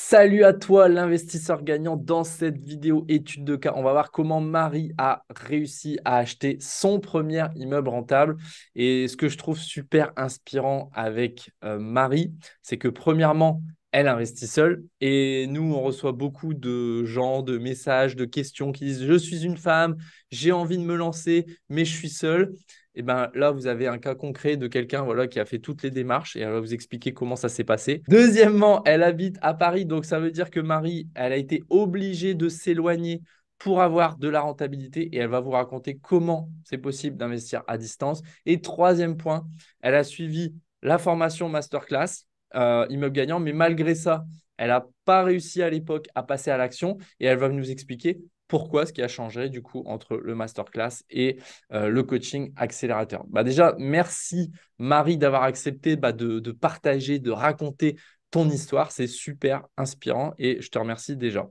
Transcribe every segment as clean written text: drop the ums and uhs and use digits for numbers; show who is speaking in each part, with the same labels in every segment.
Speaker 1: Salut à toi, l'investisseur gagnant. Dans cette vidéo étude de cas, on va voir comment Marie a réussi à acheter son premier immeuble rentable. Et ce que je trouve super inspirant avec Marie, c'est que premièrement, elle investit seule. Et nous, on reçoit beaucoup de gens, de messages, de questions qui disent: Je suis une femme, j'ai envie de me lancer, mais je suis seule. Et ben là, vous avez un cas concret de quelqu'un voilà, qui a fait toutes les démarches et elle va vous expliquer comment ça s'est passé. Deuxièmement, elle habite à Paris, donc ça veut dire que Marie, elle a été obligée de s'éloigner pour avoir de la rentabilité et elle va vous raconter comment c'est possible d'investir à distance. Et troisième point, elle a suivi la formation masterclass immeuble gagnant, mais malgré ça, elle n'a pas réussi à l'époque à passer à l'action et elle va nous expliquer pourquoi, ce qui a changé du coup entre le masterclass et le coaching accélérateur. Déjà, merci Marie d'avoir accepté de partager, de raconter ton histoire. C'est super inspirant et je te remercie déjà.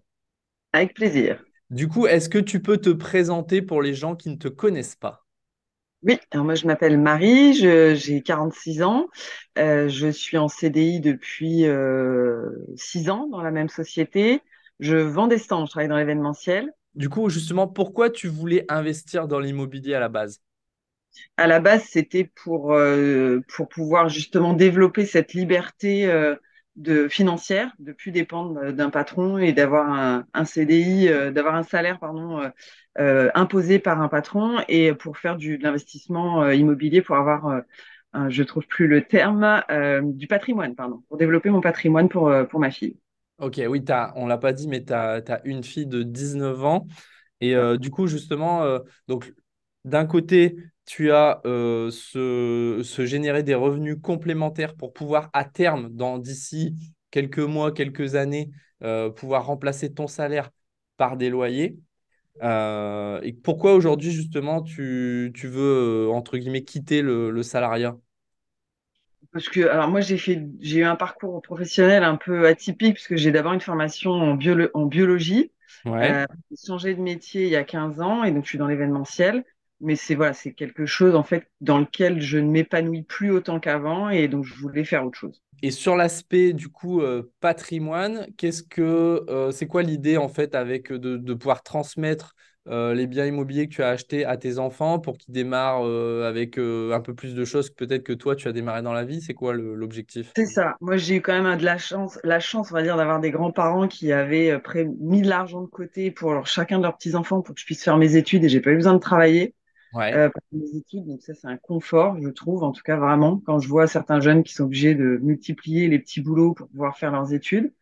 Speaker 2: Avec plaisir.
Speaker 1: Du coup, est-ce que tu peux te présenter pour les gens qui ne te connaissent pas?
Speaker 2: Oui, alors moi je m'appelle Marie, j'ai 46 ans, je suis en CDI depuis 6 ans dans la même société. Je vends des stands, je travaille dans l'événementiel.
Speaker 1: Du coup, justement, pourquoi tu voulais investir dans l'immobilier à la base?
Speaker 2: À la base, c'était pour pouvoir justement développer cette liberté financière, de plus dépendre d'un patron et d'avoir un CDI, d'avoir un salaire, pardon, imposé par un patron et pour faire de l'investissement immobilier, pour avoir, je trouve plus le terme, du patrimoine, pardon, pour développer mon patrimoine pour ma fille.
Speaker 1: Ok, oui, on ne l'a pas dit, mais tu as une fille de 19 ans. Et du coup, justement, donc d'un côté, tu as se générer des revenus complémentaires pour pouvoir à terme, d'ici quelques mois, quelques années, pouvoir remplacer ton salaire par des loyers. Et pourquoi aujourd'hui, justement, tu veux, entre guillemets, quitter le salariat?
Speaker 2: Parce que, alors moi, j'ai eu un parcours professionnel un peu atypique, puisque j'ai d'abord une formation en biologie.
Speaker 1: Ouais.
Speaker 2: J'ai changé de métier il y a 15 ans, et donc je suis dans l'événementiel. Mais voilà, c'est quelque chose, en fait, dans lequel je ne m'épanouis plus autant qu'avant, et donc je voulais faire autre chose.
Speaker 1: Et sur l'aspect du coup patrimoine, c'est quoi l'idée en fait avec de pouvoir transmettre les biens immobiliers que tu as achetés à tes enfants pour qu'ils démarrent avec un peu plus de choses que peut-être que toi tu as démarré dans la vie? C'est quoi l'objectif?
Speaker 2: C'est ça. Moi, j'ai eu quand même de la chance, on va dire, d'avoir des grands-parents qui avaient mis de l'argent de côté pour chacun de leurs petits-enfants pour que je puisse faire mes études et j'ai pas eu besoin de travailler.
Speaker 1: Ouais.
Speaker 2: Pour mes études. Donc ça, c'est un confort, je trouve, en tout cas vraiment, quand je vois certains jeunes qui sont obligés de multiplier les petits boulots pour pouvoir faire leurs études.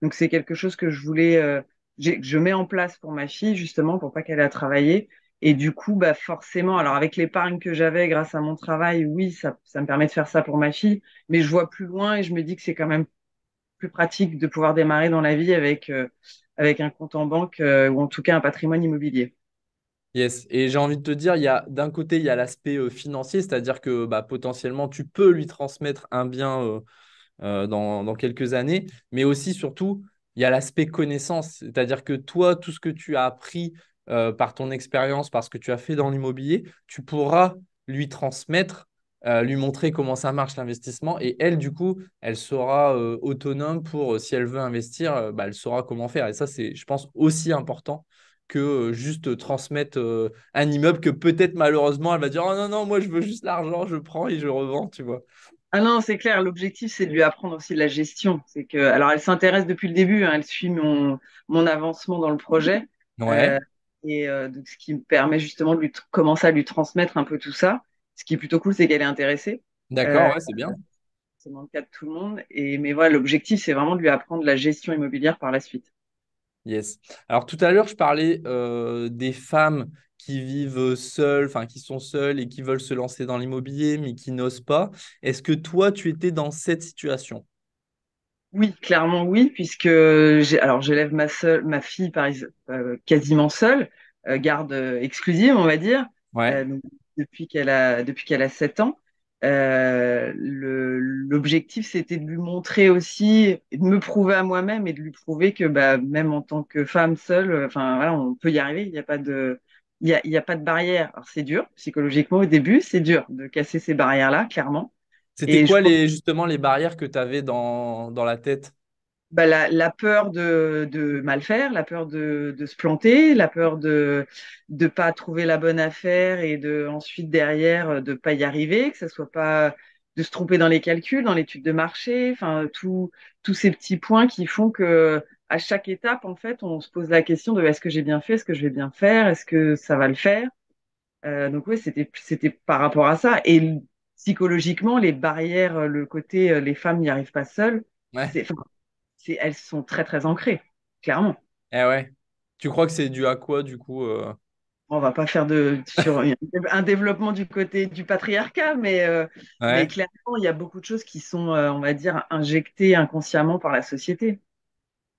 Speaker 2: Donc c'est quelque chose que je voulais, que je mets en place pour ma fille, justement, pour pas qu'elle ait à travailler. Et du coup, bah forcément, alors avec l'épargne que j'avais grâce à mon travail, oui, ça me permet de faire ça pour ma fille, mais je vois plus loin et je me dis que c'est quand même plus pratique de pouvoir démarrer dans la vie avec un compte en banque ou en tout cas un patrimoine immobilier.
Speaker 1: Yes. Et j'ai envie de te dire, d'un côté, il y a l'aspect financier, c'est-à-dire que potentiellement tu peux lui transmettre un bien dans quelques années, mais aussi, surtout, il y a l'aspect connaissance, c'est-à-dire que toi, tout ce que tu as appris par ton expérience, par ce que tu as fait dans l'immobilier, tu pourras lui transmettre, lui montrer comment ça marche l'investissement, et elle, du coup, elle sera autonome pour, si elle veut investir, elle saura comment faire. Et ça, c'est, je pense, aussi important que juste transmettre un immeuble que peut-être malheureusement elle va dire: Oh non, non, moi je veux juste l'argent, je prends et je revends, tu vois.
Speaker 2: Ah non, c'est clair. L'objectif, c'est de lui apprendre aussi de la gestion. C'est que, alors, elle s'intéresse depuis le début, hein, elle suit mon avancement dans le projet,
Speaker 1: Ouais,
Speaker 2: euh, donc, ce qui me permet justement de commencer à lui transmettre un peu tout ça. Ce qui est plutôt cool, c'est qu'elle est intéressée.
Speaker 1: d'accord,
Speaker 2: Euh,
Speaker 1: ouais, c'est bien.
Speaker 2: c'est dans le cas de tout le monde. Mais voilà, l'objectif, c'est vraiment de lui apprendre la gestion immobilière par la suite.
Speaker 1: Yes. Alors tout à l'heure, je parlais des femmes qui vivent seules, enfin qui sont seules et qui veulent se lancer dans l'immobilier, mais qui n'osent pas. Est-ce que toi, tu étais dans cette situation?
Speaker 2: Oui, clairement oui, puisque alors j'élève ma fille quasiment seule, garde exclusive, on va dire,
Speaker 1: Ouais.
Speaker 2: donc, depuis qu'elle a 7 ans. L'objectif, c'était de lui montrer aussi, et de me prouver à moi-même et de lui prouver que bah, même en tant que femme seule, enfin voilà, on peut y arriver. Il y a pas de barrière. Alors c'est dur psychologiquement au début, c'est dur de casser ces barrières-là, clairement.
Speaker 1: C'était
Speaker 2: Et je
Speaker 1: quoi
Speaker 2: pense
Speaker 1: justement les barrières que tu avais dans la tête?
Speaker 2: bah, la peur de mal faire, la peur de se planter, la peur de pas trouver la bonne affaire et de ensuite derrière de pas y arriver, que ça soit pas de se tromper dans les calculs, dans l'étude de marché, enfin tous ces petits points qui font que à chaque étape en fait on se pose la question de est-ce que j'ai bien fait, est-ce que je vais bien faire, est-ce que ça va le faire. Donc oui, c'était par rapport à ça et psychologiquement les barrières, le côté les femmes n'y arrivent pas seules.
Speaker 1: Ouais.
Speaker 2: C'est, elles sont très très ancrées, clairement.
Speaker 1: Eh ouais. Tu crois que c'est dû à quoi, du coup
Speaker 2: On va pas faire sur un développement du côté du patriarcat, mais
Speaker 1: Ouais.
Speaker 2: clairement, il y a beaucoup de choses qui sont, on va dire, injectées inconsciemment par la société.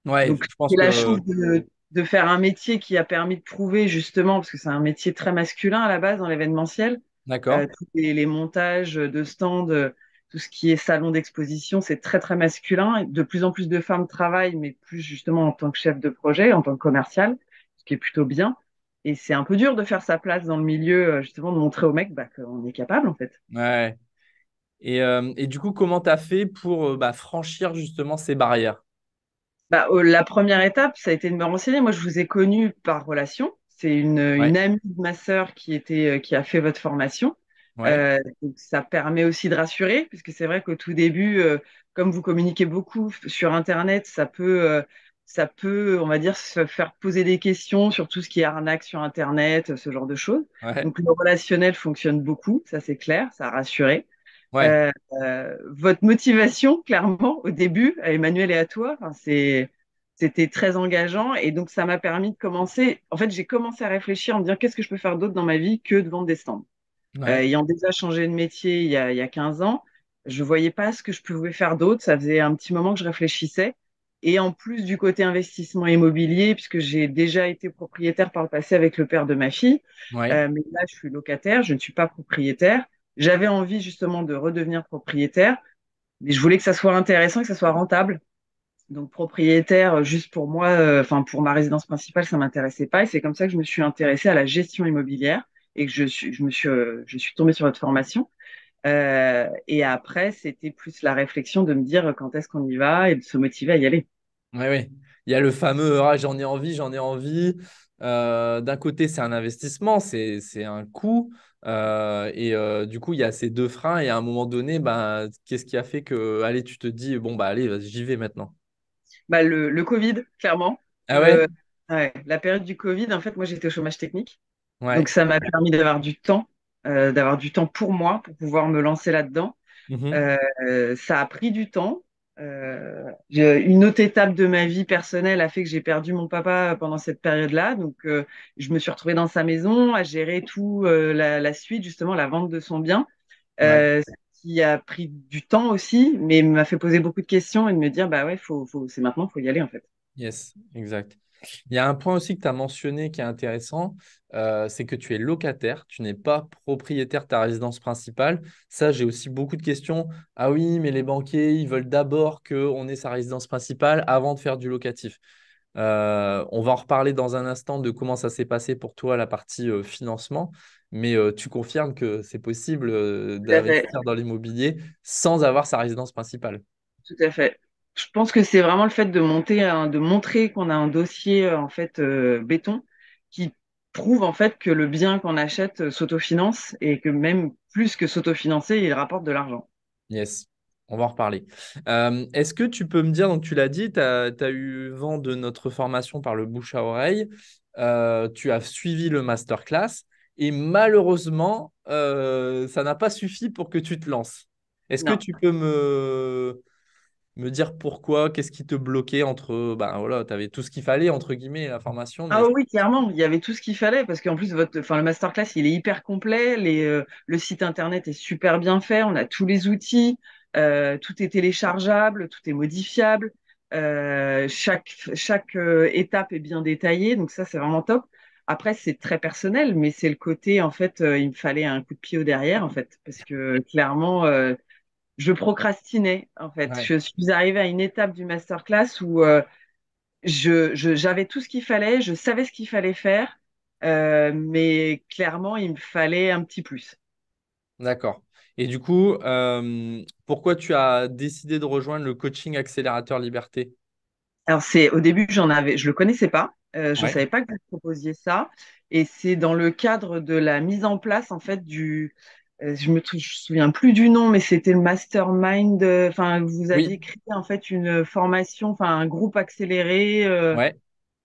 Speaker 1: Ouais,
Speaker 2: Donc,
Speaker 1: je pense
Speaker 2: j'ai la
Speaker 1: que...
Speaker 2: chance de faire un métier qui a permis de prouver justement, parce que c'est un métier très masculin à la base dans l'événementiel,
Speaker 1: D'accord.
Speaker 2: tous les montages de stands, tout ce qui est salon d'exposition, c'est très très masculin. Et de plus en plus de femmes travaillent, mais plus justement en tant que chef de projet, en tant que commercial, ce qui est plutôt bien. Et c'est un peu dur de faire sa place dans le milieu, justement, de montrer aux mecs bah, qu'on est capable en fait.
Speaker 1: Ouais. Et du coup, comment tu as fait pour franchir justement ces barrières?
Speaker 2: Bah, la première étape, ça a été de me renseigner. Moi, je vous ai connu par relation. C'est une
Speaker 1: Ouais.
Speaker 2: amie de ma sœur qui a fait votre formation.
Speaker 1: Ouais.
Speaker 2: Donc ça permet aussi de rassurer, puisque c'est vrai qu'au tout début, comme vous communiquez beaucoup sur Internet, ça peut, on va dire, se faire poser des questions sur tout ce qui est arnaque sur Internet, ce genre de choses.
Speaker 1: Ouais.
Speaker 2: Donc le relationnel fonctionne beaucoup, ça c'est clair, ça a rassuré.
Speaker 1: Ouais.
Speaker 2: Euh, Votre motivation, clairement, au début, à Emmanuel et à toi, enfin, c'était très engageant et donc ça m'a permis de commencer. En fait, j'ai commencé à réfléchir en me disant qu'est-ce que je peux faire d'autre dans ma vie que de vendre des stands.
Speaker 1: Ouais.
Speaker 2: Ayant déjà changé de métier il y a 15 ans, je voyais pas ce que je pouvais faire d'autre. Ça faisait un petit moment que je réfléchissais. Et en plus du côté investissement immobilier, puisque j'ai déjà été propriétaire par le passé avec le père de ma fille,
Speaker 1: Ouais.
Speaker 2: mais là je suis locataire, je ne suis pas propriétaire. J'avais envie justement de redevenir propriétaire, mais je voulais que ça soit intéressant, que ça soit rentable. Donc propriétaire, juste pour moi, enfin pour ma résidence principale, ça m'intéressait pas. Et c'est comme ça que je me suis intéressée à la gestion immobilière et que je suis tombée sur votre formation. Et après, c'était plus la réflexion de me dire quand est-ce qu'on y va et de se motiver à y aller.
Speaker 1: Ouais, ouais. Il y a le fameux ah, j'en ai envie, j'en ai envie. D'un côté, c'est un investissement, c'est un coût. Du coup, il y a ces deux freins. Et à un moment donné, qu'est-ce qui a fait que, allez, tu te dis, bon, bah, allez, vas-y, j'y vais maintenant.
Speaker 2: Bah, le Covid, clairement.
Speaker 1: Ah ouais?
Speaker 2: Le, ouais, la période du Covid, en fait, moi, j'étais au chômage technique. Donc,
Speaker 1: Ouais.
Speaker 2: ça m'a permis d'avoir du temps pour moi, pour pouvoir me lancer là-dedans.
Speaker 1: Mhm.
Speaker 2: Ça a pris du temps. Une autre étape de ma vie personnelle a fait que j'ai perdu mon papa pendant cette période-là. Donc, je me suis retrouvée dans sa maison à gérer tout la suite, justement, la vente de son bien,
Speaker 1: Ouais.
Speaker 2: ce qui a pris du temps aussi, mais m'a fait poser beaucoup de questions et de me dire, bah ouais, c'est maintenant, faut y aller en fait.
Speaker 1: Yes, exact. Il y a un point aussi que tu as mentionné qui est intéressant, c'est que tu es locataire, tu n'es pas propriétaire de ta résidence principale. Ça, j'ai aussi beaucoup de questions. Ah oui, mais les banquiers, ils veulent d'abord qu'on ait sa résidence principale avant de faire du locatif. On va en reparler dans un instant de comment ça s'est passé pour toi, la partie financement, mais tu confirmes que c'est possible
Speaker 2: Tout à fait.
Speaker 1: d'investir dans l'immobilier sans avoir sa résidence principale.
Speaker 2: Tout à fait. Je pense que c'est vraiment le fait de de montrer qu'on a un dossier en fait béton qui prouve en fait que le bien qu'on achète s'autofinance et que même plus que s'autofinancer, il rapporte de l'argent.
Speaker 1: Yes, on va en reparler. Est-ce que tu peux me dire, donc tu l'as dit, tu as eu vent de notre formation par le bouche à oreille, tu as suivi le masterclass et malheureusement, ça n'a pas suffi pour que tu te lances. Est-ce que
Speaker 2: Non.
Speaker 1: tu peux me dire pourquoi, qu'est-ce qui te bloquait entre, ben voilà, tu avais tout ce qu'il fallait, entre guillemets, la formation, mais
Speaker 2: Ah oui, clairement, il y avait tout ce qu'il fallait parce qu'en plus enfin le masterclass, il est hyper complet, le site internet est super bien fait, on a tous les outils, tout est téléchargeable, tout est modifiable, chaque étape est bien détaillée, donc ça c'est vraiment top. Après c'est très personnel, mais c'est le côté en fait, il me fallait un coup de pied au derrière en fait parce que clairement je procrastinais en fait.
Speaker 1: ouais.
Speaker 2: Je suis arrivée à une étape du masterclass où j'avais tout ce qu'il fallait, je savais ce qu'il fallait faire, mais clairement, il me fallait un petit plus.
Speaker 1: D'accord. Et du coup, pourquoi tu as décidé de rejoindre le coaching accélérateur liberté?
Speaker 2: Alors c'est au début je le connaissais pas, je
Speaker 1: Ouais.
Speaker 2: savais pas que vous proposiez ça, et c'est dans le cadre de la mise en place en fait je me souviens plus du nom, mais c'était le mastermind. Enfin, vous
Speaker 1: Oui.
Speaker 2: aviez créé en fait une formation, enfin un groupe accéléré
Speaker 1: Ouais.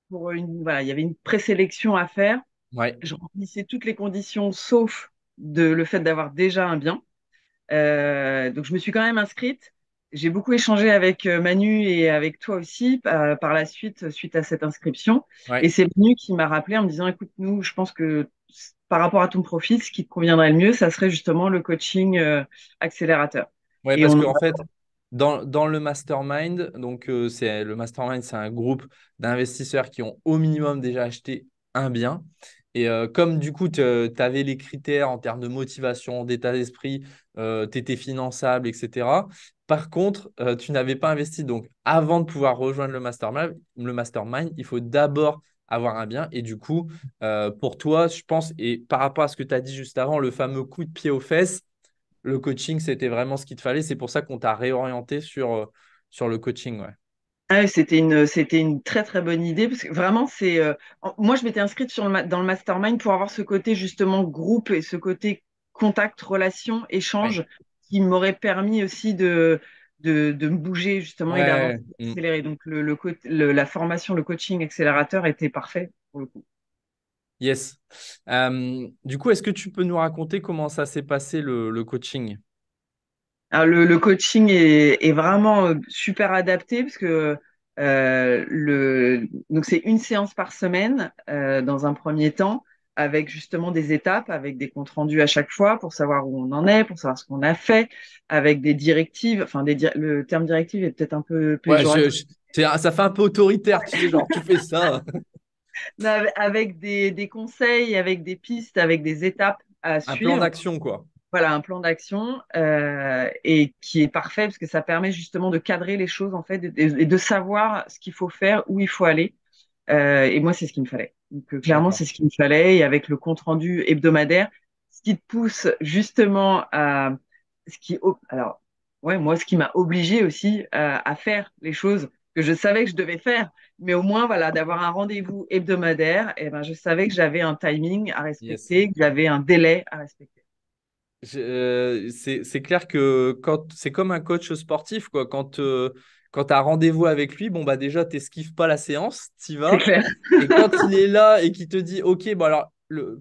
Speaker 2: pour voilà, il y avait une présélection à faire.
Speaker 1: Ouais.
Speaker 2: Je remplissais toutes les conditions sauf le fait d'avoir déjà un bien. Donc je me suis quand même inscrite. J'ai beaucoup échangé avec Manu et avec toi aussi par la suite, suite à cette inscription. Et
Speaker 1: Ouais.
Speaker 2: c'est Manu qui m'a rappelé en me disant, écoute, nous, je pense que par rapport à ton profil, ce qui te conviendrait le mieux, ça serait justement le coaching accélérateur.
Speaker 1: Ouais,
Speaker 2: Et
Speaker 1: parce
Speaker 2: on,
Speaker 1: qu'en fait, dans le mastermind, donc le mastermind, c'est un groupe d'investisseurs qui ont au minimum déjà acheté un bien. Et comme du coup, tu avais les critères en termes de motivation, d'état d'esprit, tu étais finançable, etc. Par contre, tu n'avais pas investi. Donc, avant de pouvoir rejoindre le mastermind, il faut d'abord avoir un bien. Et du coup, pour toi, je pense, et par rapport à ce que tu as dit juste avant, le fameux coup de pied aux fesses, le coaching, c'était vraiment ce qu'il te fallait. C'est pour ça qu'on t'a réorienté sur le coaching. Ouais.
Speaker 2: ah ouais, c'était une très très bonne idée parce que vraiment moi je m'étais inscrite dans le mastermind pour avoir ce côté justement groupe et ce côté contact, relation,
Speaker 1: Ouais.
Speaker 2: échange qui m'aurait permis aussi de me bouger justement et d'avancer,
Speaker 1: Ouais.
Speaker 2: d'accélérer. Donc la formation, le coaching accélérateur était parfait pour le coup.
Speaker 1: Yes. Du coup, est-ce que tu peux nous raconter comment ça s'est passé le coaching?
Speaker 2: Alors, le coaching est vraiment super adapté parce que donc c'est une séance par semaine dans un premier temps, avec justement des étapes, avec des comptes rendus à chaque fois pour savoir où on en est, pour savoir ce qu'on a fait, avec des directives. Enfin, le terme directive est peut-être un peu
Speaker 1: Ouais,
Speaker 2: péjoratif.
Speaker 1: ça fait un peu autoritaire, tu sais, genre, tu fais ça.
Speaker 2: Mais avec des conseils, avec des pistes, avec des étapes à
Speaker 1: Un plan
Speaker 2: suivre.
Speaker 1: d'action, quoi.
Speaker 2: Voilà, un plan d'action et qui est parfait parce que ça permet justement de cadrer les choses en fait et de savoir ce qu'il faut faire, où il faut aller. Et moi, c'est ce qu'il me fallait. Donc clairement,
Speaker 1: D'accord.
Speaker 2: c'est ce qu'il me fallait. Et avec le compte rendu hebdomadaire, ce qui te pousse justement à alors ouais, moi, ce qui m'a obligé aussi à faire les choses que je savais que je devais faire, mais au moins voilà, d'avoir un rendez-vous hebdomadaire. Et ben, je savais que j'avais un timing à
Speaker 1: Yes.
Speaker 2: respecter, que j'avais un délai à respecter.
Speaker 1: C'est clair que quand c'est comme un coach sportif, quoi. Quand tu as rendez-vous avec lui, bon, bah déjà, tu n'esquives pas la séance, tu y
Speaker 2: C'est
Speaker 1: vas.
Speaker 2: clair.
Speaker 1: Et quand il est là et qu'il te dit, OK, bon, alors,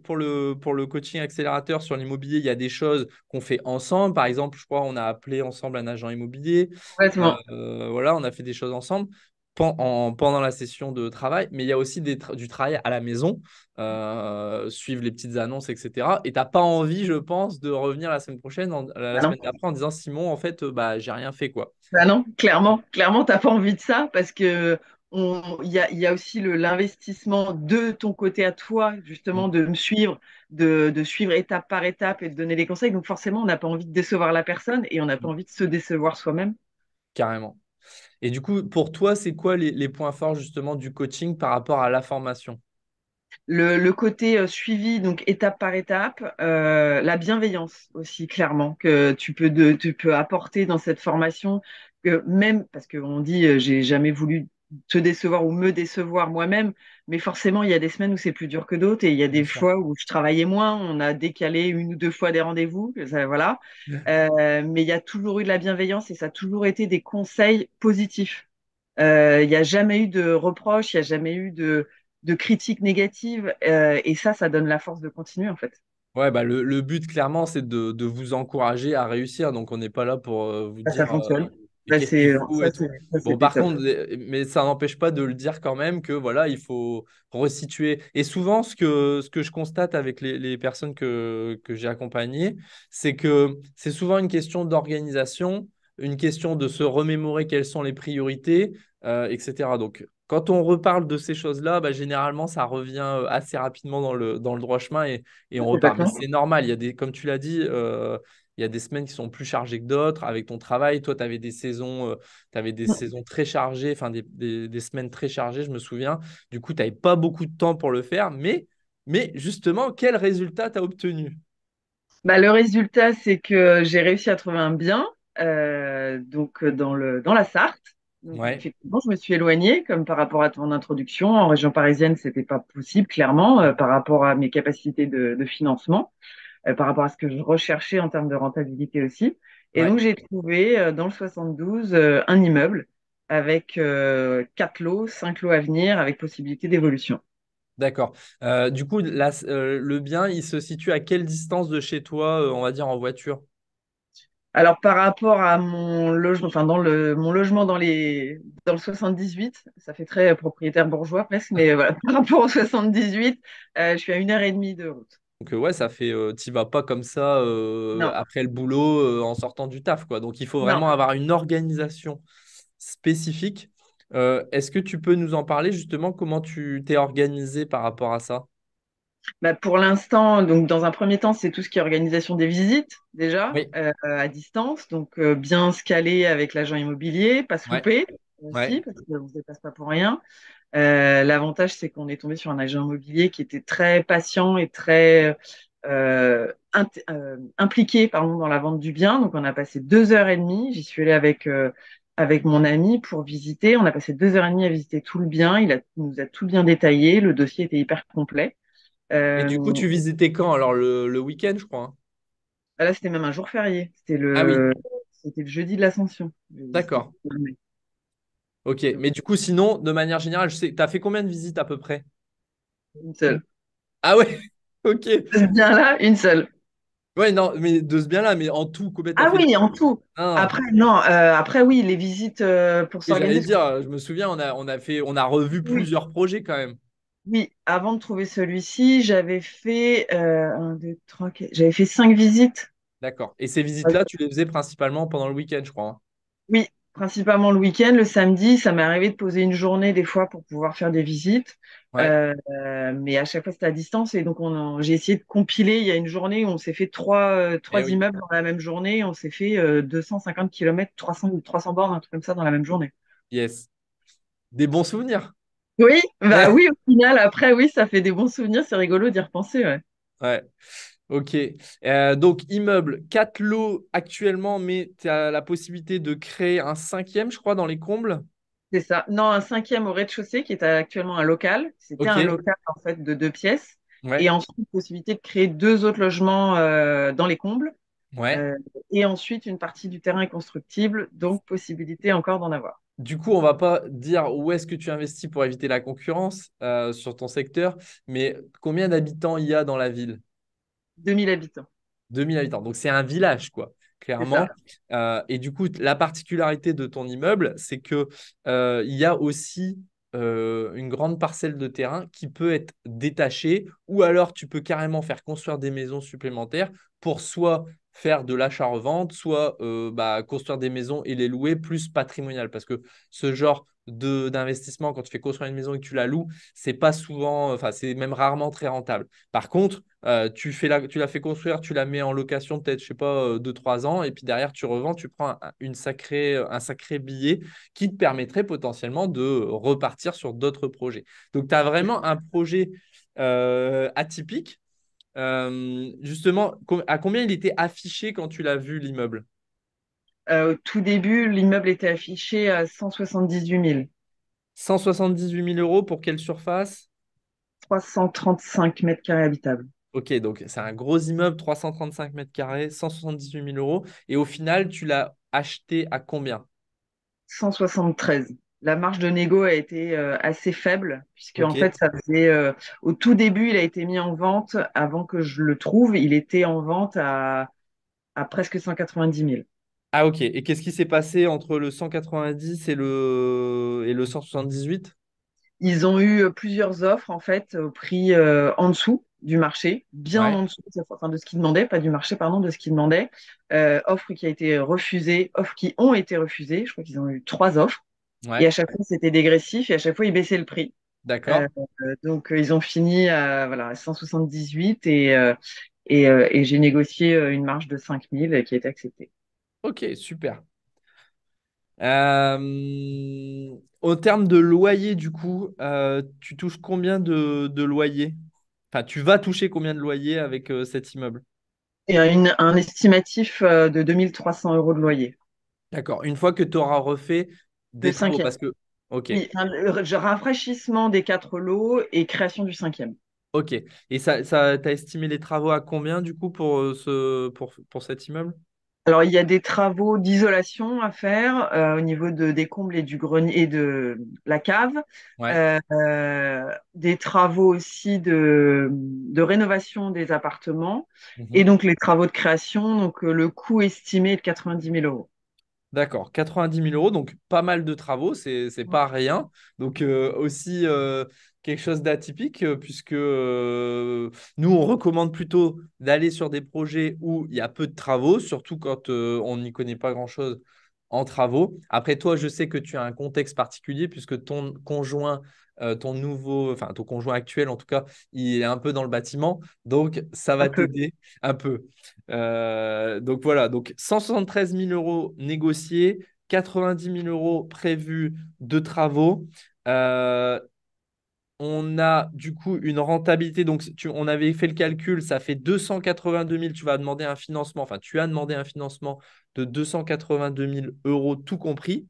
Speaker 1: pour le coaching accélérateur sur l'immobilier, il y a des choses qu'on fait ensemble. Par exemple, je crois on a appelé ensemble un agent immobilier.
Speaker 2: Complètement.
Speaker 1: Voilà, on a fait des choses ensemble pendant la session de travail. Mais il y a aussi du travail à la maison, suivre les petites annonces, etc. Et tu n'as pas envie, je pense, de revenir la semaine prochaine, la
Speaker 2: Bah non.
Speaker 1: semaine d'après, en disant, Simon, en fait, bah, j'ai rien fait, quoi.
Speaker 2: Bah non, clairement, clairement, t'as pas envie de ça parce que il y a aussi l'investissement de ton côté à toi,
Speaker 1: Mm,
Speaker 2: justement, de me suivre, de suivre étape par étape et de donner des conseils. Donc forcément, on n'a pas envie de décevoir la personne et on n'a pas
Speaker 1: mm,
Speaker 2: envie de se décevoir soi-même.
Speaker 1: carrément. Et du coup, pour toi, c'est quoi les points forts justement du coaching par rapport à la formation?
Speaker 2: Le côté suivi, donc étape par étape, la bienveillance aussi, clairement, que tu peux apporter dans cette formation, que même, parce qu'on dit, j'ai jamais voulu te décevoir ou me décevoir moi-même, mais forcément, il y a des semaines où c'est plus dur que d'autres et il y a
Speaker 1: Bien
Speaker 2: des
Speaker 1: sûr.
Speaker 2: fois où je travaillais moins, on a décalé une ou deux fois des rendez-vous, voilà. Mais il y a toujours eu de la bienveillance et ça a toujours été des conseils positifs. Il n'y a jamais eu de reproches, il n'y a jamais eu de critiques négatives. Et ça donne la force de continuer, en fait.
Speaker 1: Ouais, bah le but, clairement, c'est de vous encourager à réussir. Donc, on n'est pas là pour vous
Speaker 2: Ça
Speaker 1: dire
Speaker 2: fonctionne.
Speaker 1: mais qu'est-ce qu'il faut et tout.
Speaker 2: Ça,
Speaker 1: Bon,
Speaker 2: c'était
Speaker 1: par
Speaker 2: top.
Speaker 1: contre, mais ça n'empêche pas de le dire quand même que voilà, il faut resituer. Et souvent, ce que je constate avec les personnes que j'ai accompagnées, c'est que c'est souvent une question d'organisation, une question de se remémorer quelles sont les priorités, etc. Donc, quand on reparle de ces choses-là, bah, généralement, ça revient assez rapidement dans le droit chemin et on repart. Mais
Speaker 2: Complètement.
Speaker 1: c'est normal, comme tu l'as dit, il y a des semaines qui sont plus chargées que d'autres avec ton travail. Toi, tu avais des saisons très chargées, enfin des semaines très chargées, je me souviens. Du coup, tu n'avais pas beaucoup de temps pour le faire. Mais justement, quel résultat tu as obtenu?
Speaker 2: Bah, le résultat, c'est que j'ai réussi à trouver un bien, donc dans la Sarthe. Donc,
Speaker 1: Ouais.
Speaker 2: effectivement, je me suis éloignée, comme par rapport à ton introduction. En région parisienne, c'était pas possible, clairement, par rapport à mes capacités de financement, par rapport à ce que je recherchais en termes de rentabilité aussi. Et
Speaker 1: Ouais.
Speaker 2: donc, j'ai trouvé dans le 72 un immeuble avec 4 lots, 5 lots à venir, avec possibilité d'évolution.
Speaker 1: D'accord. Du coup, là, le bien, il se situe à quelle distance de chez toi, on va dire en voiture?
Speaker 2: Alors, par rapport à mon logement, enfin, mon logement dans le 78, ça fait très propriétaire bourgeois presque, mais voilà, par rapport au 78, je suis à 1 heure et demie de route.
Speaker 1: Donc ouais, ça fait, t'y vas pas comme ça
Speaker 2: Non,
Speaker 1: après le boulot en sortant du taf, quoi. Donc il faut
Speaker 2: non.
Speaker 1: vraiment avoir une organisation spécifique. Est-ce que tu peux nous en parler justement comment tu t'es organisé par rapport à ça?
Speaker 2: Bah, pour l'instant, donc dans un premier temps, c'est tout ce qui est organisation des visites déjà
Speaker 1: Oui.
Speaker 2: à distance, donc bien se caler avec l'agent immobilier, pas se
Speaker 1: Ouais.
Speaker 2: louper
Speaker 1: Ouais.
Speaker 2: aussi parce que vous ne dépasse pas pour rien. L'avantage, c'est qu'on est tombé sur un agent immobilier qui était très patient et très impliqué, pardon, dans la vente du bien. Donc, on a passé 2 heures et demie. J'y suis allée avec mon ami pour visiter. On a passé 2 heures et demie à visiter tout le bien. Il nous a tout bien détaillé. Le dossier était hyper complet.
Speaker 1: Et du coup,
Speaker 2: Euh,
Speaker 1: tu visitais quand? Alors le week-end, je crois, hein.
Speaker 2: Là, c'était même un jour férié.
Speaker 1: Ah oui,
Speaker 2: C'était le jeudi de l'Ascension. C'était
Speaker 1: d'accord. Ok. Mais du coup, sinon, de manière générale, je sais, tu as fait combien de visites à peu près?
Speaker 2: une seule.
Speaker 1: Ah ouais, ok.
Speaker 2: Ce bien-là, une seule.
Speaker 1: Ouais, non, mais de ce bien-là, mais en tout, combien t'as
Speaker 2: Ah
Speaker 1: fait de...
Speaker 2: oui, en tout.
Speaker 1: Ah.
Speaker 2: Après, non, après, oui, les visites pour
Speaker 1: Et j'allais
Speaker 2: s'organiser.
Speaker 1: dire, je me souviens, on a revu
Speaker 2: Oui,
Speaker 1: plusieurs projets quand même.
Speaker 2: oui, avant de trouver celui-ci, j'avais fait j'avais fait 5 visites.
Speaker 1: D'accord. Et ces visites-là, tu les faisais principalement pendant le week-end, je crois, hein.
Speaker 2: Oui, principalement le week-end, le samedi, ça m'est arrivé de poser une journée des fois pour pouvoir faire des visites.
Speaker 1: Ouais.
Speaker 2: Mais à chaque fois, c'était à distance. Et donc, j'ai essayé de compiler. Il y a une journée où on s'est fait
Speaker 1: Eh
Speaker 2: trois
Speaker 1: oui.
Speaker 2: immeubles dans la même journée. On s'est fait 250 km, 300 bornes, un truc comme ça dans la même journée.
Speaker 1: Yes. Des bons souvenirs.
Speaker 2: Oui, bah oui, au final, après, oui, ça fait des bons souvenirs. C'est rigolo d'y repenser, ouais.
Speaker 1: Ouais. Ok. Donc, immeuble, 4 lots actuellement, mais tu as la possibilité de créer un cinquième, je crois, dans les combles.
Speaker 2: C'est ça. Non, un cinquième au rez-de-chaussée qui est actuellement un local. C'était un
Speaker 1: Ok.
Speaker 2: local en fait de 2 pièces.
Speaker 1: Ouais.
Speaker 2: Et ensuite, possibilité de créer 2 autres logements dans les combles.
Speaker 1: Ouais.
Speaker 2: Euh, et ensuite, une partie du terrain est constructible, donc possibilité encore d'en avoir.
Speaker 1: Du coup, on va pas dire où est-ce que tu investis pour éviter la concurrence sur ton secteur, mais combien d'habitants il y a dans la ville?
Speaker 2: 2 000 habitants,
Speaker 1: 2 000 habitants. Donc, c'est un village, quoi,
Speaker 2: c'est ça.
Speaker 1: clairement. Et du coup, la particularité de ton immeuble, c'est que il y a aussi une grande parcelle de terrain qui peut être détachée, ou alors tu peux carrément faire construire des maisons supplémentaires pour soit faire de l'achat-revente, soit construire des maisons et les louer plus patrimonial. Parce que ce genre d'investissement, quand tu fais construire une maison et que tu la loues, c'est pas souvent, enfin, c'est même rarement très rentable. Par contre, tu la fais construire, tu la mets en location peut-être, je sais pas, 2, 3 ans, et puis derrière, tu revends, tu prends un sacré billet qui te permettrait potentiellement de repartir sur d'autres projets. Donc, tu as vraiment un projet atypique. Justement, à combien il était affiché quand tu l'as vu, l'immeuble?
Speaker 2: Au tout début, l'immeuble était affiché à 178 000,
Speaker 1: 178 000 euros pour quelle surface?
Speaker 2: 335 mètres carrés habitables.
Speaker 1: Ok, donc c'est un gros immeuble, 335 mètres carrés, 178 000 euros. Et au final, tu l'as acheté à combien?
Speaker 2: 173. La marge de négo a été assez faible, puisque en
Speaker 1: Ok.
Speaker 2: fait, ça faisait au tout début, il a été mis en vente avant que je le trouve. Il était en vente à presque 190 000.
Speaker 1: Ah ok. Et qu'est-ce qui s'est passé entre le 190 et le 178?
Speaker 2: Ils ont eu plusieurs offres en fait au prix en dessous du marché, bien
Speaker 1: Ouais,
Speaker 2: en dessous, enfin de ce qu'ils demandaient, pas du marché, pardon, de ce qu'ils demandaient. Offres qui a été refusée, offres qui ont été refusées. Je crois qu'ils ont eu 3 offres. Et
Speaker 1: ouais,
Speaker 2: à chaque fois, c'était dégressif et à chaque fois, ils baissaient le prix. Euh,
Speaker 1: d'accord.
Speaker 2: donc, ils ont fini à, voilà, à 178 et j'ai négocié une marge de 5 000 qui a été acceptée.
Speaker 1: Ok, super. Au terme de loyer, du coup, tu touches combien de loyer? Enfin, tu vas toucher combien de loyer avec cet immeuble?
Speaker 2: Et un estimatif de 2 300 € de loyer.
Speaker 1: D'accord. Une fois que tu auras refait
Speaker 2: Le
Speaker 1: Des travaux,
Speaker 2: cinquième.
Speaker 1: parce que. Ok,
Speaker 2: Oui, enfin, rafraîchissement des 4 lots et création du cinquième.
Speaker 1: ok. Et t'as estimé les travaux à combien du coup pour, pour cet immeuble?
Speaker 2: Alors, il y a des travaux d'isolation à faire au niveau des combles et du grenier et de la cave.
Speaker 1: Ouais.
Speaker 2: Des travaux aussi de rénovation des appartements. Et
Speaker 1: Mhm.
Speaker 2: donc, les travaux de création. Donc, le coût estimé est de 90 000 euros.
Speaker 1: D'accord, 90 000 euros, donc pas mal de travaux, c'est pas rien. Donc aussi quelque chose d'atypique, puisque nous, on recommande plutôt d'aller sur des projets où il y a peu de travaux, surtout quand on n'y connaît pas grand-chose en travaux. Après, toi, je sais que tu as un contexte particulier, puisque ton conjoint, enfin ton conjoint actuel en tout cas, il est un peu dans le bâtiment, donc ça
Speaker 2: Un
Speaker 1: va
Speaker 2: peu.
Speaker 1: t'aider un peu. Donc voilà, donc 173 000 euros négociés, 90 000 euros prévus de travaux. Euh, on a du coup une rentabilité, donc on avait fait le calcul, ça fait 282 000, tu vas demander un financement, enfin tu as demandé un financement de 282 000 euros tout compris.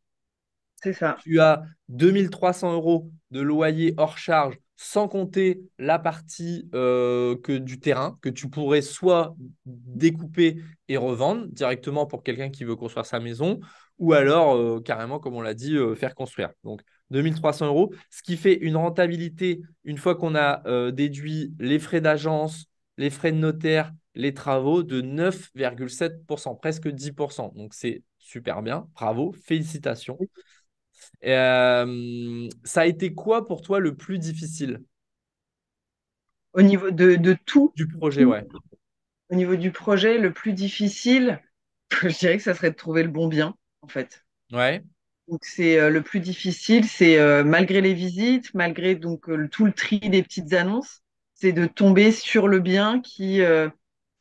Speaker 2: C'est ça.
Speaker 1: Tu as 2300 euros de loyer hors charge, sans compter la partie du terrain que tu pourrais soit découper et revendre directement pour quelqu'un qui veut construire sa maison, ou alors carrément, comme on l'a dit, faire construire. Donc 2300 euros, ce qui fait une rentabilité, une fois qu'on a déduit les frais d'agence, les frais de notaire, les travaux, de 9,7%, presque 10%. Donc c'est super bien, bravo, félicitations. Ça a été quoi pour toi le plus difficile
Speaker 2: Au niveau de tout,
Speaker 1: du projet,
Speaker 2: tout,
Speaker 1: ouais.
Speaker 2: au niveau du projet, le plus difficile, je dirais que ça serait de trouver le bon bien, en fait.
Speaker 1: Ouais,
Speaker 2: Donc c'est le plus difficile, c'est malgré les visites, malgré donc tout le tri des petites annonces, c'est de tomber sur le bien qui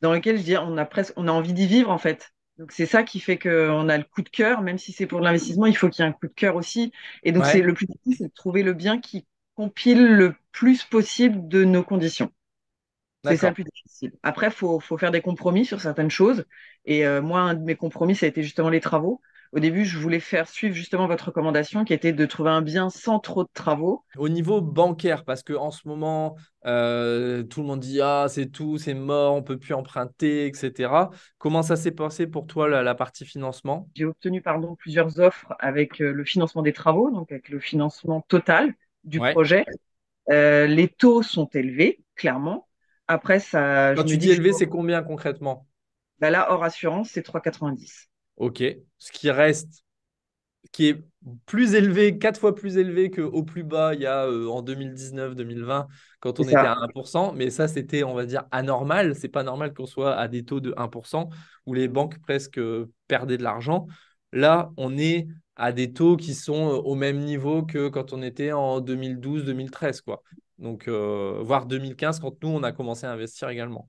Speaker 2: dans lequel je dis on a envie d'y vivre en fait. Donc c'est ça qui fait qu'on a le coup de cœur, même si c'est pour de l'investissement, il faut qu'il y ait un coup de cœur aussi. Et donc c'est
Speaker 1: ouais,
Speaker 2: le plus difficile, c'est de trouver le bien qui compile le plus possible de nos conditions. C'est ça le
Speaker 1: d'accord.
Speaker 2: plus difficile. Après, faut faire des compromis sur certaines choses. Et moi, un de mes compromis, ça a été justement les travaux. Au début, je voulais faire suivre justement votre recommandation qui était de trouver un bien sans trop de travaux.
Speaker 1: Au niveau bancaire, parce qu'en ce moment, tout le monde dit ah, c'est tout, c'est mort, on peut plus emprunter, etc. Comment ça s'est passé pour toi, la partie financement?
Speaker 2: J'ai obtenu pardon, plusieurs offres avec le financement des travaux, donc avec le financement total du
Speaker 1: Ouais.
Speaker 2: projet. Les taux sont élevés, clairement. Après, ça,
Speaker 1: Quand
Speaker 2: je me
Speaker 1: tu
Speaker 2: dis
Speaker 1: dis
Speaker 2: que
Speaker 1: élevé, c'est combien concrètement?
Speaker 2: bah là, hors assurance, c'est 3,90.
Speaker 1: Ok. Ce qui reste qui est plus élevé, 4 fois plus élevé qu'au plus bas il y a en 2019-2020 quand
Speaker 2: C'est
Speaker 1: on était
Speaker 2: ça.
Speaker 1: à 1%. Mais ça, c'était, on va dire, anormal. C'est pas normal qu'on soit à des taux de 1% où les banques presque perdaient de l'argent. Là, on est à des taux qui sont au même niveau que quand on était en 2012-2013, quoi. Donc, voire 2015 quand nous, on a commencé à investir également.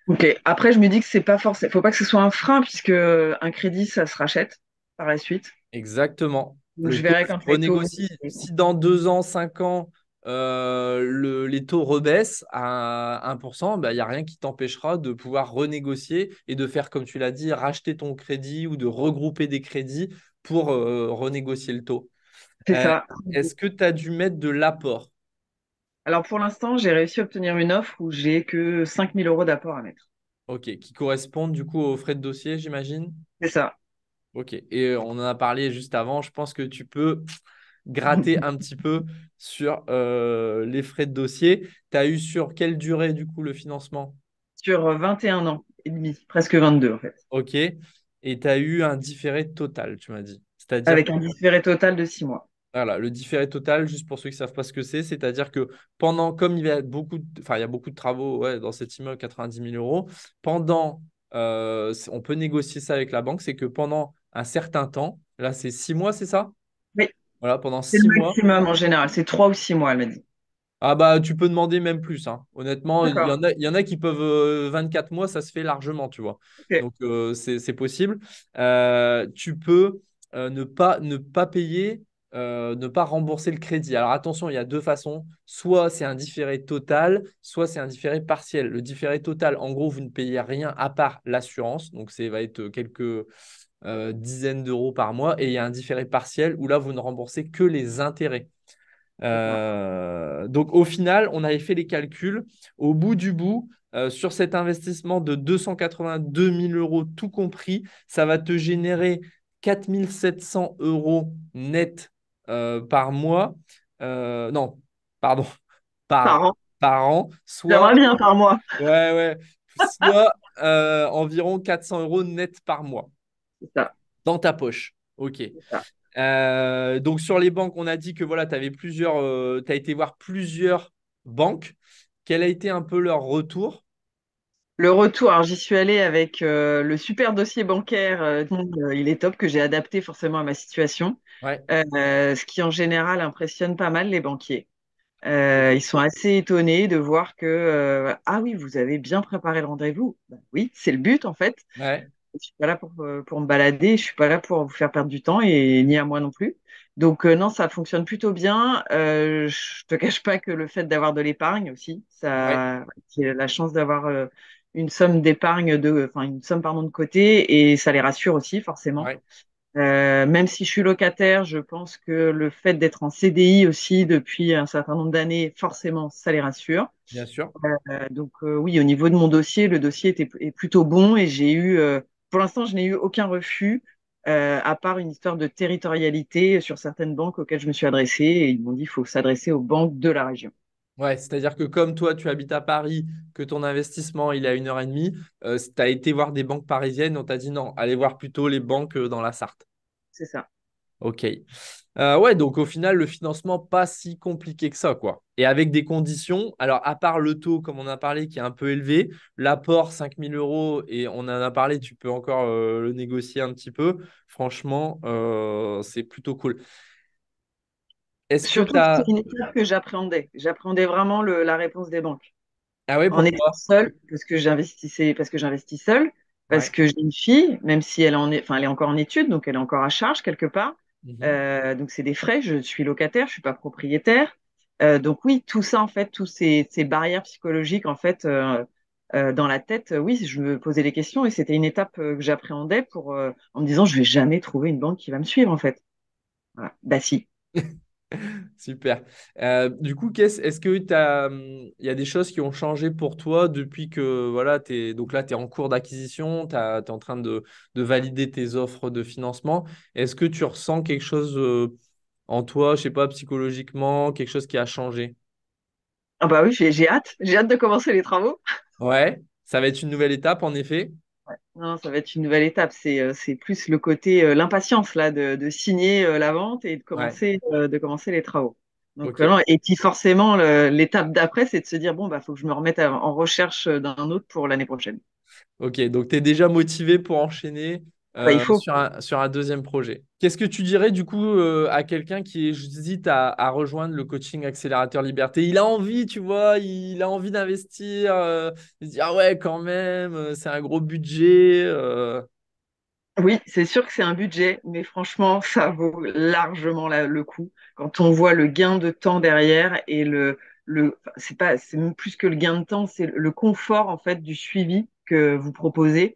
Speaker 2: Ok. Après, je me dis que c'est pas forcément, faut pas que ce soit un frein puisque un crédit, ça se rachète par la suite.
Speaker 1: Exactement.
Speaker 2: Donc,
Speaker 1: Le
Speaker 2: je
Speaker 1: taux
Speaker 2: verrai
Speaker 1: se
Speaker 2: quand les taux vont
Speaker 1: renégocie.
Speaker 2: baisser.
Speaker 1: Si dans 2 ans, 5 ans, les taux rebaissent à 1%, bah, il n'y a rien qui t'empêchera de pouvoir renégocier et de faire, comme tu l'as dit, racheter ton crédit ou de regrouper des crédits pour renégocier le taux.
Speaker 2: C'est
Speaker 1: Euh,
Speaker 2: ça.
Speaker 1: Est-ce que tu as dû mettre de l'apport?
Speaker 2: Alors, pour l'instant, j'ai réussi à obtenir une offre où j'ai que 5 000 euros d'apport à mettre.
Speaker 1: Ok, qui correspondent du coup aux frais de dossier, j'imagine?
Speaker 2: C'est ça.
Speaker 1: Ok, et on en a parlé juste avant, je pense que tu peux gratter un petit peu sur les frais de dossier. Tu as eu sur quelle durée du coup le financement?
Speaker 2: Sur 21 ans et demi, presque 22 en fait.
Speaker 1: Ok, et tu as eu un différé total, tu m'as dit. C'est-à-dire
Speaker 2: Avec
Speaker 1: que
Speaker 2: un différé total de 6 mois.
Speaker 1: voilà, le différé total, juste pour ceux qui ne savent pas ce que c'est-à-dire que pendant, comme il y a beaucoup enfin, il y a beaucoup de travaux ouais, dans cet immeuble, 90 000 euros, pendant, on peut négocier ça avec la banque, c'est que pendant un certain temps, là c'est 6 mois, c'est ça?
Speaker 2: Oui,
Speaker 1: Voilà, pendant
Speaker 2: c'est le
Speaker 1: 6 mois.
Speaker 2: maximum en général. C'est 3 ou 6 mois, elle m'a dit.
Speaker 1: Ah bah tu peux demander même plus, hein. Honnêtement,
Speaker 2: D'accord.
Speaker 1: il y en a qui peuvent 24 mois, ça se fait largement, tu vois.
Speaker 2: Ok.
Speaker 1: Donc c'est possible. Tu peux ne pas payer, ne pas rembourser le crédit. Alors attention, il y a deux façons. Soit c'est un différé total, soit c'est un différé partiel. Le différé total, en gros, vous ne payez rien à part l'assurance. Donc c'est va être quelques dizaines d'euros par mois. Et il y a un différé partiel où là, vous ne remboursez que les intérêts.
Speaker 2: C'est ça.
Speaker 1: Donc au final, on avait fait les calculs. Au bout du bout, sur cet investissement de 282 000 euros tout compris, ça va te générer 4 700 euros net par mois. Non, pardon,
Speaker 2: Par
Speaker 1: par,
Speaker 2: an.
Speaker 1: par an, soit,
Speaker 2: J'aimerais bien par mois.
Speaker 1: ouais, ouais, soit environ 400 euros net par mois
Speaker 2: C'est ça.
Speaker 1: dans ta poche. OK.
Speaker 2: C'est ça.
Speaker 1: Donc sur les banques, on a dit que voilà, tu avais tu as été voir plusieurs banques. Quel a été un peu leur retour?
Speaker 2: Le retour, alors j'y suis allée avec le super dossier bancaire, il est top, que j'ai adapté forcément à ma situation,
Speaker 1: Ouais,
Speaker 2: ce qui en général impressionne pas mal les banquiers.
Speaker 1: ok.
Speaker 2: Ils sont assez étonnés de voir que, ah oui, vous avez bien préparé le rendez-vous. Ben oui, c'est le but en fait.
Speaker 1: Ouais,
Speaker 2: Je suis pas là pour me balader, je suis pas là pour vous faire perdre du temps et ni à moi non plus. Donc non, ça fonctionne plutôt bien. Je te cache pas que le fait d'avoir de l'épargne aussi,
Speaker 1: ouais,
Speaker 2: ça, j'ai la chance d'avoir une somme d'épargne enfin une somme pardon de côté et ça les rassure aussi forcément.
Speaker 1: ouais,
Speaker 2: Même si je suis locataire, je pense que le fait d'être en CDI aussi depuis un certain nombre d'années, forcément, ça les rassure.
Speaker 1: bien sûr.
Speaker 2: Donc oui, au niveau de mon dossier, le dossier est plutôt bon et pour l'instant, je n'ai eu aucun refus, à part une histoire de territorialité sur certaines banques auxquelles je me suis adressée et ils m'ont dit qu'il faut s'adresser aux banques de la région.
Speaker 1: Ouais, c'est-à-dire que comme toi, tu habites à Paris, que ton investissement, il est à 1 h 30, tu as été voir des banques parisiennes, on t'a dit non, allez voir plutôt les banques dans la Sarthe.
Speaker 2: C'est ça.
Speaker 1: Ok. Ouais, donc au final, le financement, pas si compliqué que ça, quoi. Et avec des conditions, alors à part le taux, comme on a parlé, qui est un peu élevé, l'apport 5 000 euros, et on en a parlé, tu peux encore le négocier un petit peu. Franchement, c'est plutôt cool. Est-ce que tu
Speaker 2: Surtout que c'est
Speaker 1: as...
Speaker 2: une étape que j'appréhendais. J'appréhendais vraiment la réponse des banques.
Speaker 1: Ah ouais,
Speaker 2: En étant
Speaker 1: pourquoi?
Speaker 2: seule, parce que j'investis seule, parce
Speaker 1: Ouais.
Speaker 2: que j'ai une fille, même si enfin, elle est encore en études, donc elle est encore à charge quelque part.
Speaker 1: Mhm.
Speaker 2: Donc c'est des frais, je suis locataire, je suis pas propriétaire. Donc oui, tout ça en fait, ces barrières psychologiques en fait dans la tête, oui, je me posais des questions et c'était une étape que j'appréhendais en me disant je vais jamais trouver une banque qui va me suivre en fait. Voilà. Bah si.
Speaker 1: Super. Du coup, est-ce que il y a des choses qui ont changé pour toi depuis que voilà, donc là, tu es en cours d'acquisition, tu es en train de valider tes offres de financement. Est-ce que tu ressens quelque chose en toi, je sais pas, psychologiquement, quelque chose qui a changé?
Speaker 2: Ah bah oui, j'ai hâte de commencer les travaux.
Speaker 1: Ouais, ça va être une nouvelle étape, en effet.
Speaker 2: Non, ça va être une nouvelle étape. C'est plus le côté l'impatience là de signer la vente et
Speaker 1: Ouais,
Speaker 2: de commencer les travaux. Donc
Speaker 1: ok.
Speaker 2: non, et puis forcément l'étape d'après, c'est de se dire bon bah faut que je me remette en recherche d'un autre pour l'année prochaine.
Speaker 1: Ok, donc tu es déjà motivé pour enchaîner
Speaker 2: Bah, il faut.
Speaker 1: sur un deuxième projet. Qu'est-ce que tu dirais du coup à quelqu'un qui hésite à rejoindre le coaching accélérateur liberté? Il a envie, tu vois, il a envie d'investir, il se dit ah ouais quand même, c'est un gros budget.
Speaker 2: Oui, c'est sûr que c'est un budget, mais franchement, ça vaut largement le coup quand on voit le gain de temps derrière et enfin, c'est même plus que le gain de temps, c'est le confort en fait du suivi que vous proposez,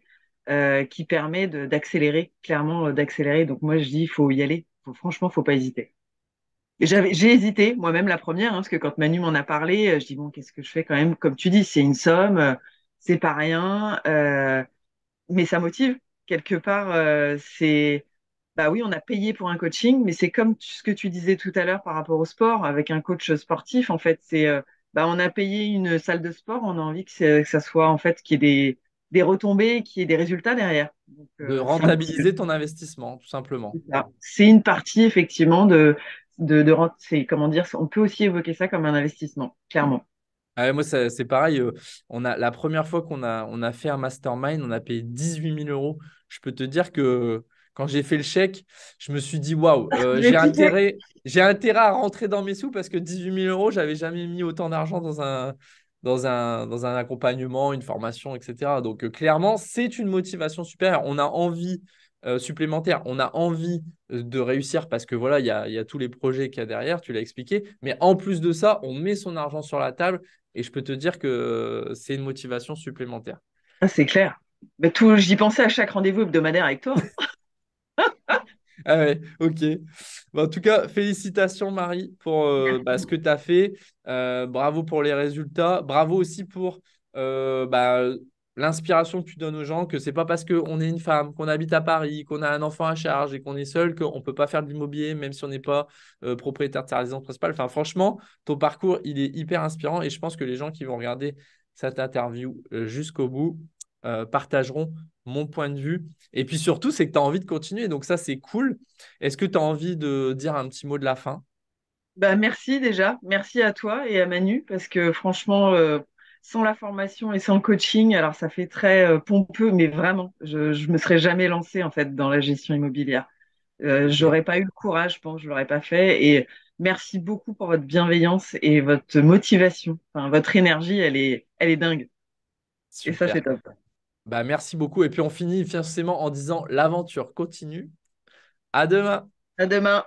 Speaker 2: qui permet d'accélérer, clairement d'accélérer. Donc moi, je dis, il faut y aller. Franchement, faut pas hésiter. J'ai hésité moi-même la première, hein, parce que quand Manu m'en a parlé, je dis bon, qu'est-ce que je fais quand même? Comme tu dis, c'est une somme, c'est pas rien. Mais ça motive quelque part. Bah oui, on a payé pour un coaching, mais c'est comme ce que tu disais tout à l'heure par rapport au sport avec un coach sportif. En fait, bah on a payé une salle de sport, on a envie que ça soit en fait qu'il y ait des retombées, qu'il y ait des résultats derrière. Donc
Speaker 1: De
Speaker 2: ça motive.
Speaker 1: rentabiliser ton investissement, tout simplement.
Speaker 2: C'est ça. C'est une partie effectivement c'est comment dire, on peut aussi évoquer ça comme un investissement, clairement.
Speaker 1: Ah ouais, moi, c'est pareil. La première fois on a fait un mastermind, on a payé 18 000 euros. Je peux te dire que quand j'ai fait le chèque, je me suis dit, waouh,
Speaker 2: J'ai flippé.
Speaker 1: j'ai intérêt à rentrer dans mes sous parce que 18 000 euros, j'avais jamais mis autant d'argent dans un accompagnement, une formation, etc. Donc, clairement, c'est une motivation supérieure. On a envie supplémentaire, on a envie de réussir parce que voilà, il y a tous les projets qu'il y a derrière, tu l'as expliqué. Mais en plus de ça, on met son argent sur la table et je peux te dire que c'est une motivation supplémentaire.
Speaker 2: Ah, c'est clair. Mais j'y pensais à chaque rendez-vous hebdomadaire avec toi.
Speaker 1: Ah ouais, ok. Bon, en tout cas, félicitations Marie pour ce que tu as fait. Bravo pour les résultats. Bravo aussi pour l'inspiration que tu donnes aux gens, que c'est pas parce qu'on est une femme, qu'on habite à Paris, qu'on a un enfant à charge et qu'on est seul qu'on ne peut pas faire de l'immobilier, même si on n'est pas propriétaire de sa résidence principale. Enfin, franchement, ton parcours, il est hyper inspirant et je pense que les gens qui vont regarder cette interview jusqu'au bout partageront mon point de vue. Et puis surtout, c'est que tu as envie de continuer. Donc ça, c'est cool. Est-ce que tu as envie de dire un petit mot de la fin?
Speaker 2: Bah, merci déjà, merci à toi et à Manu, parce que franchement, sans la formation et sans le coaching, alors ça fait très pompeux, mais vraiment, je me serais jamais lancée en fait dans la gestion immobilière.
Speaker 1: Ok.
Speaker 2: J'aurais pas eu le courage, je pense, je l'aurais pas fait. Et merci beaucoup pour votre bienveillance et votre motivation. Enfin, votre énergie, elle est dingue. Et ça,
Speaker 1: Super.
Speaker 2: c'est top.
Speaker 1: Bah, merci beaucoup. Et puis on finit forcément en disant l'aventure continue. À demain.
Speaker 2: À demain.